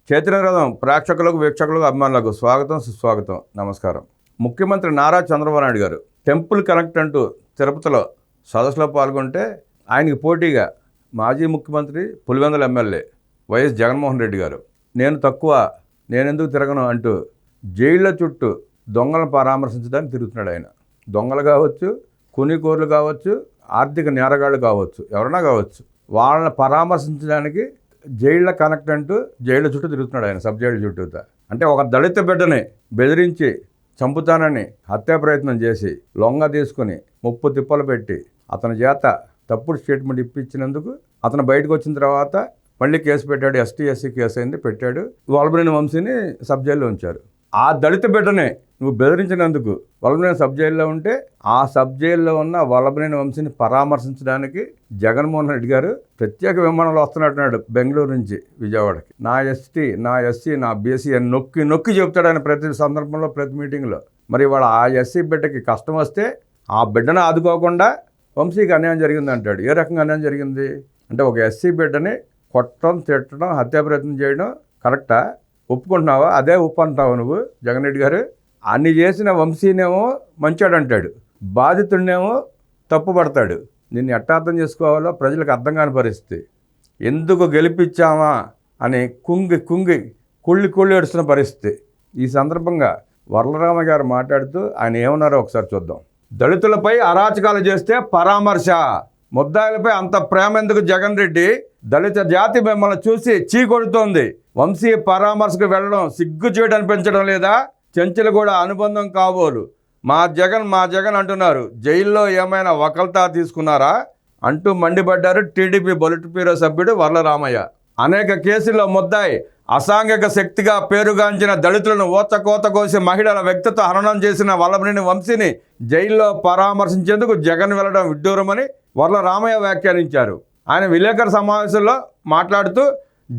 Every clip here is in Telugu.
చైతన్యరథం ప్రేక్షకులకు, వీక్షకులకు, అభిమానులకు స్వాగతం, సుస్వాగతం, నమస్కారం. ముఖ్యమంత్రి నారా చంద్రబాబు నాయుడు గారు టెంపుల్ కనెక్ట్ అంటూ తిరుపతిలో సదస్సులో పాల్గొంటే ఆయనకి పోటీగా మాజీ ముఖ్యమంత్రి పులివెందుల ఎమ్మెల్యే వైఎస్ జగన్మోహన్ రెడ్డి గారు నేను తక్కువ, నేనెందుకు తిరగను అంటూ జైళ్ళ చుట్టూ దొంగలను పరామర్శించడానికి తిరుగుతున్నాడు. ఆయన దొంగలు కావచ్చు, కూనికోర్లు కావచ్చు, ఆర్థిక నేరగాళ్ళు కావచ్చు, ఎవరైనా కావచ్చు, వాళ్ళని పరామర్శించడానికి జైళ్ళ కనెక్ట్ అంటూ జైళ్ళ చుట్టూ తిరుగుతున్నాడు ఆయన, సబ్ జైళ్ళ చుట్టూ. అంటే ఒక దళిత బిడ్డని బెదిరించి చంపుతానని హత్యా ప్రయత్నం చేసి లొంగ తీసుకుని ముప్పు తిప్పలు పెట్టి అతని చేత తప్పుడు స్టేట్మెంట్ ఇప్పించినందుకు అతను బయటకు వచ్చిన తర్వాత మళ్ళీ కేసు పెట్టాడు. ఎస్టీ కేసు అయింది, పెట్టాడు. వల్లభనేని వంశీని సబ్ జైల్లో ఉంచారు. ఆ దళిత బిడ్డనే నువ్వు బెదిరించినందుకు వల్లభనేని సబ్ జైల్లో ఉంటే ఆ సబ్ జైల్లో ఉన్న వల్లభనేని వంశీని పరామర్శించడానికి జగన్మోహన్ రెడ్డి గారు ప్రత్యేక విమానంలో వస్తున్నట్టున్నాడు బెంగళూరు నుంచి విజయవాడకి. నా ఎస్టీ, నా ఎస్సీ, నా బీసీ అని నొక్కి నొక్కి చెప్తాడు ఆయన ప్రతి సందర్భంలో, ప్రతి మీటింగ్లో. మరి వాళ్ళ ఆ ఎస్సీ బిడ్డకి కష్టం వస్తే ఆ బిడ్డను ఆదుకోకుండా వంశీకి అన్యాయం జరిగింది అంటాడు. ఏ రకంగా అన్యాయం జరిగింది అంటే, ఒక ఎస్సీ బిడ్డని కొట్టడం, తిట్టడం, హత్యా ప్రయత్నం చేయడం కరెక్టా? ఒప్పుకుంటున్నావా? అదే ఉప్పు అంటావు నువ్వు జగన్ రెడ్డి గారు? అన్ని చేసిన వంశీనేమో మంచాడు అంటాడు, బాధితుడినేమో తప్పు పడతాడు. నిన్ను ఎట్టా అర్థం చేసుకోవాలో ప్రజలకు అర్థం కాని పరిస్థితి. ఎందుకు గెలిపించామా అని కుంగి కుంగి కుళ్ళి ఏడుస్తున్న పరిస్థితి. ఈ సందర్భంగా వరలరామ గారు మాట్లాడుతూ ఆయన ఏమన్నారో ఒకసారి చూద్దాం. దళితులపై అరాచకాలు చేస్తే పరామర్శ, ముద్దాయిలపై అంత ప్రేమ ఎందుకు జగన్ రెడ్డి? దళిత జాతి మిమ్మల్ని చూసి చీకొడుతోంది. వంశీ పరామర్శకు వెళ్ళడం సిగ్గు చేయడం అనిపించడం లేదా? చెంచులు కూడా అనుబంధం కాబోలు మా జగన్ అంటున్నారు. జైల్లో ఏమైనా వకల్తా తీసుకున్నారా అంటూ మండిపడ్డారు టీడీపీ బొలిట్ బ్యూరో సభ్యుడు వరలరామయ్య. అనేక కేసుల్లో ముద్దాయి అసాంఘిక శక్తిగా పేరుగాంచిన దళితులను ఓచకోత కోసి మహిళల వ్యక్తిత్వ హననం చేసిన వల్లభనేని వంశీని జైల్లో పరామర్శించేందుకు జగన్ వెళ్లడం విడ్డూరమని వరలరామయ్య వ్యాఖ్యానించారు. ఆయన విలేకరుల సమావేశంలో మాట్లాడుతూ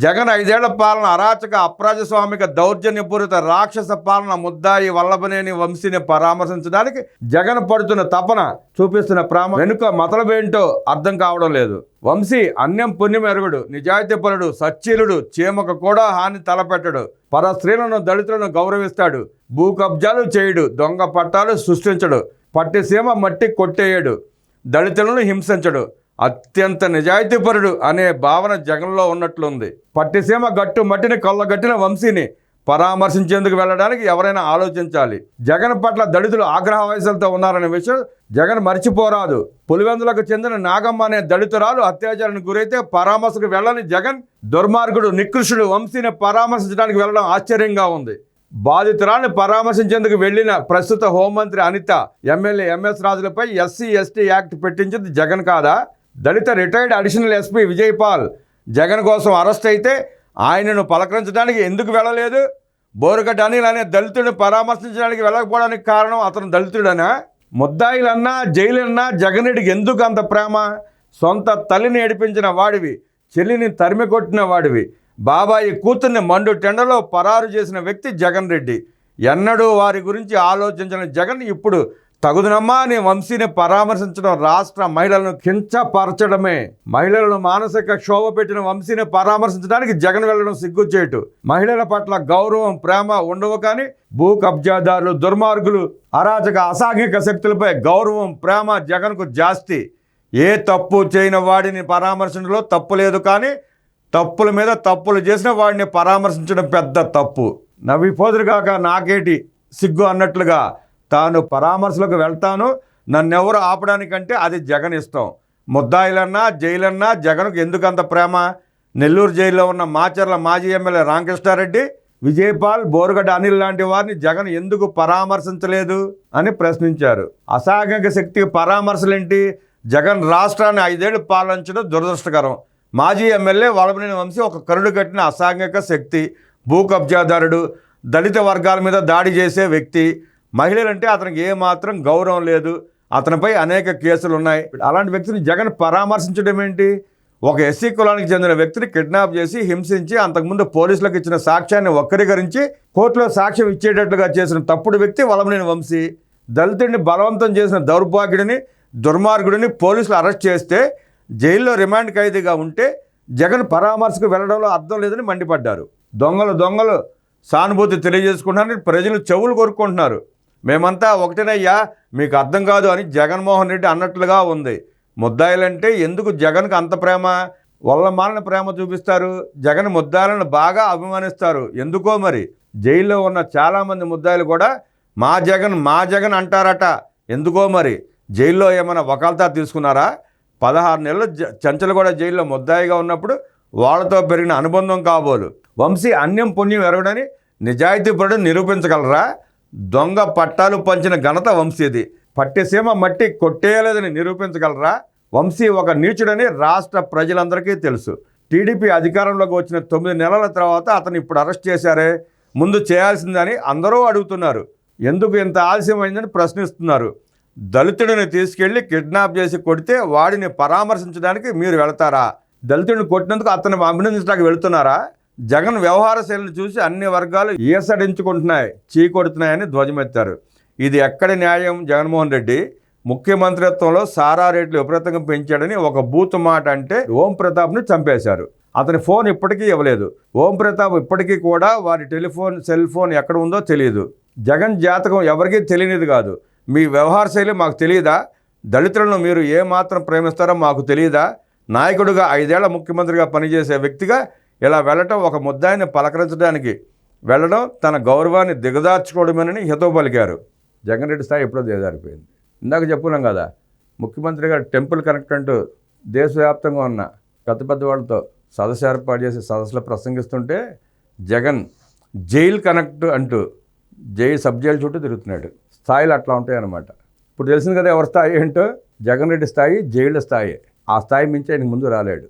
జగన్ 5 ఏళ్ల పాలన అరాచక, అప్రజాస్వామిక, దౌర్జన్యపూరిత రాక్షస పాలన ముద్దాయి వల్లభనేని వంశీని పరామర్శించడానికి జగన్ పడుతున్న తపన, చూపిస్తున్న ప్రేమ వెనుక మతలబేంటో అర్థం కావడం లేదు. వంశీ అన్యం పుణ్యం ఎరుగుడు, నిజాయితీపరుడు, సచ్చీలుడు, చీమకు కూడా హాని తలపెట్టడు, పర స్త్రీలను, దళితులను గౌరవిస్తాడు, భూ కబ్జాలు చేయడు, దొంగ పట్టాలు సృష్టించడు, పట్టిసీమ మట్టి కొట్టేయడు, దళితులను హింసించడు, అత్యంత నిజాయితీపరుడు అనే భావన జగన్లో ఉన్నట్లుంది. పట్టిసీమ గట్టు మట్టిని కొల్లగట్టిన వంశీని పరామర్శించేందుకు వెళ్ళడానికి ఎవరైనా ఆలోచించాలి. జగన్ పట్ల దళితులు ఆగ్రహవేశాలతో ఉన్నారనే విషయం జగన్ మర్చిపోరాదు. పులివెందులకు చెందిన నాగమ్మ అనే దళితురాలు అత్యాచారానికి గురైతే పరామర్శకు వెళ్ళని జగన్ దుర్మార్గుడు, నికృష్టుడు వంశీని పరామర్శించడానికి వెళ్ళడం ఆశ్చర్యంగా ఉంది. బాధితురాన్ని పరామర్శించేందుకు వెళ్లిన ప్రస్తుత హోంమంత్రి అనిత, ఎమ్మెల్యే ఎంఎస్ రాజులపై ఎస్సీ యాక్ట్ పెట్టించింది జగన్ కాదా? దళిత retired additional SP Vijayapal Jagan కోసం అరెస్ట్ అయితే ఆయనను పలకరించడానికి ఎందుకు వెళ్ళలేదు? బోరుగడ్డ అనిల్ అనే దళితుడిని పరామర్శించడానికి వెళ్ళకపోవడానికి కారణం అతను దళితుడనా? ముద్దాయిలన్నా జైలన్నా జగన్ రెడ్డికి ఎందుకు అంత ప్రేమ? సొంత తల్లిని ఏడిపించిన వాడివి, చెల్లిని తరిమి కొట్టిన వాడివి, బాబాయి కూతుర్ని మండు టెండలో పరారు చేసిన వ్యక్తి జగన్ రెడ్డి. ఎన్నడూ వారి గురించి ఆలోచించిన జగన్ ఇప్పుడు తగుదనమ్మా అని వంశీని పరామర్శించడం రాష్ట్ర మహిళలను కించపరచడమే. మహిళలను మానసిక క్షోభ పెట్టిన వంశీని పరామర్శించడానికి జగన్ వెళ్లడం సిగ్గుచేటు. మహిళల పట్ల గౌరవం, ప్రేమ ఉండవు కానీ భూ కబ్జాదారులు, దుర్మార్గులు, అరాచక, అసాంఘిక శక్తులపై గౌరవం, ప్రేమ జగన్కు జాస్తి. ఏ తప్పు చేయని వాడిని పరామర్శించడంలో తప్పు లేదు, కానీ తప్పుల మీద తప్పులు చేసిన వాడిని పరామర్శించడం పెద్ద తప్పు. నవ్విపోదురుగాక నాకేటి సిగ్గు అన్నట్లుగా తాను పరామర్శలకు వెళ్తాను, నన్నెవరు ఆపడానికంటే అది జగన్ ఇష్టం. ముద్దాయిలన్నా జైలన్నా జగన్కు ఎందుకంత ప్రేమ? నెల్లూరు జైల్లో ఉన్న మాచర్ల మాజీ ఎమ్మెల్యే రామకృష్ణారెడ్డి, విజయపాల్, బోరుగడ్డ అనిల్ లాంటి వారిని జగన్ ఎందుకు పరామర్శించలేదు అని ప్రశ్నించారు. అసాంఘిక శక్తికి పరామర్శలేంటి? జగన్ రాష్ట్రాన్ని 5 ఏళ్లు పాలించడం దురదృష్టకరం. మాజీ ఎమ్మెల్యే వల్లభనేని వంశీ ఒక కరుడు కట్టిన అసాంఘిక శక్తి, భూ కబ్జాదారుడు, దళిత వర్గాల మీద దాడి చేసే వ్యక్తి. మహిళలంటే అతనికి ఏమాత్రం గౌరవం లేదు, అతనిపై అనేక కేసులు ఉన్నాయి. అలాంటి వ్యక్తిని జగన్ పరామర్శించడం ఏంటి? ఒక ఎస్సీ కులానికి చెందిన వ్యక్తిని కిడ్నాప్ చేసి హింసించి అంతకుముందు పోలీసులకు ఇచ్చిన సాక్ష్యాన్ని వక్రీకరించి కోర్టులో సాక్ష్యం ఇచ్చేటట్లుగా చేసిన తప్పుడు వ్యక్తి వల్లభనేని వంశీ. దళితుడిని బలవంతం చేసిన దౌర్భాగ్యుడిని, దుర్మార్గుడిని పోలీసులు అరెస్ట్ చేస్తే జైల్లో రిమాండ్ ఖైదీగా ఉంటే జగన్ పరామర్శకు వెళ్లడంలో అర్థం లేదని మండిపడ్డారు. దొంగలు సానుభూతి తెలియజేసుకుంటున్నారని ప్రజలు చెవులు కొరుక్కుంటున్నారు. మేమంతా ఒకటేనయ్యా, మీకు అర్థం కాదు అని జగన్మోహన్ రెడ్డి అన్నట్లుగా ఉంది. ముద్దాయిలంటే ఎందుకు జగన్కి అంత ప్రేమ? వల్లమాలిన ప్రేమ చూపిస్తారు. జగన్ ముద్దాయిలను బాగా అభిమానిస్తారు. ఎందుకో మరి జైల్లో ఉన్న చాలామంది ముద్దాయిలు కూడా మా జగన్ అంటారట. ఎందుకో మరి జైల్లో ఏమైనా వకాల్తా తీసుకున్నారా? 16 నెలలు చెంచలగూడ జైల్లో ముద్దాయిగా ఉన్నప్పుడు వాళ్ళతో పెరిగిన అనుబంధం కాబోలు. వంశీ అన్యం పుణ్యం ఎరగడని నిజాయితీపరుడు నిరూపించగలరా? దొంగ పట్టాలు పంచిన ఘనత వంశీది. పట్టిసీమ మట్టి కొట్టేయలేదని నిరూపించగలరా? వంశీ ఒక నీచుడని రాష్ట్ర ప్రజలందరికీ తెలుసు. టీడీపీ అధికారంలోకి వచ్చిన 9 నెలల తర్వాత అతను ఇప్పుడు అరెస్ట్ చేశారే, ముందు చేయాల్సిందని అందరూ అడుగుతున్నారు. ఎందుకు ఇంత ఆలస్యమైందని ప్రశ్నిస్తున్నారు. దళితుడిని తీసుకెళ్లి కిడ్నాప్ చేసి కొడితే వాడిని పరామర్శించడానికి మీరు వెళతారా? దళితుడిని కొట్టినందుకు అతన్ని అభినందించడానికి వెళుతున్నారా? జగన్ వ్యవహార శైలిని చూసి అన్ని వర్గాలు ఈసడించుకుంటున్నాయి, చీకొడుతున్నాయని ధ్వజమెత్తారు. ఇది ఎక్కడి న్యాయం? జగన్మోహన్ రెడ్డి ముఖ్యమంత్రిత్వంలో సారా రేట్లు విపరీతంగా పెంచాడని ఒక బూతు మాట అంటే ఓం ప్రతాప్ని చంపేశారు. అతని ఫోన్ ఇప్పటికీ ఇవ్వలేదు. ఓం ప్రతాప్ ఇప్పటికీ కూడా వారి సెల్ ఫోన్ ఎక్కడ ఉందో తెలియదు. జగన్ జాతకం ఎవరికీ తెలియనిది కాదు. మీ వ్యవహార శైలి మాకు తెలియదా? దళితులను మీరు ఏమాత్రం ప్రేమిస్తారో మాకు తెలియదా? నాయకుడిగా 5 ఏళ్ల ముఖ్యమంత్రిగా పనిచేసే వ్యక్తిగా ఇలా వెళ్ళటం, ఒక ముద్దాయిని పలకరించడానికి వెళ్ళడం తన గౌరవాన్ని దిగదార్చుకోవడమేనని హితవు పలికారు. జగన్ రెడ్డి స్థాయి ఎప్పుడో దిగజారిపోయింది. ఇందాక చెప్పున్నాం కదా, ముఖ్యమంత్రి గారు టెంపుల్ కనెక్ట్ అంటూ దేశవ్యాప్తంగా ఉన్న పెద్ద వాళ్ళతో సదస్సు ఏర్పాటు చేసి సదస్సులో ప్రసంగిస్తుంటే జగన్ జైల్ కనెక్ట్ అంటూ సబ్ జైలు చుట్టూ తిరుగుతున్నాడు. స్థాయిలు అట్లా ఉంటాయి అన్నమాట. ఇప్పుడు తెలిసింది కదా ఎవరి స్థాయి ఏంటో. జగన్ రెడ్డి స్థాయి జైళ్ళ స్థాయి. ఆ స్థాయి మించి ఆయన ముందు రాలేడు.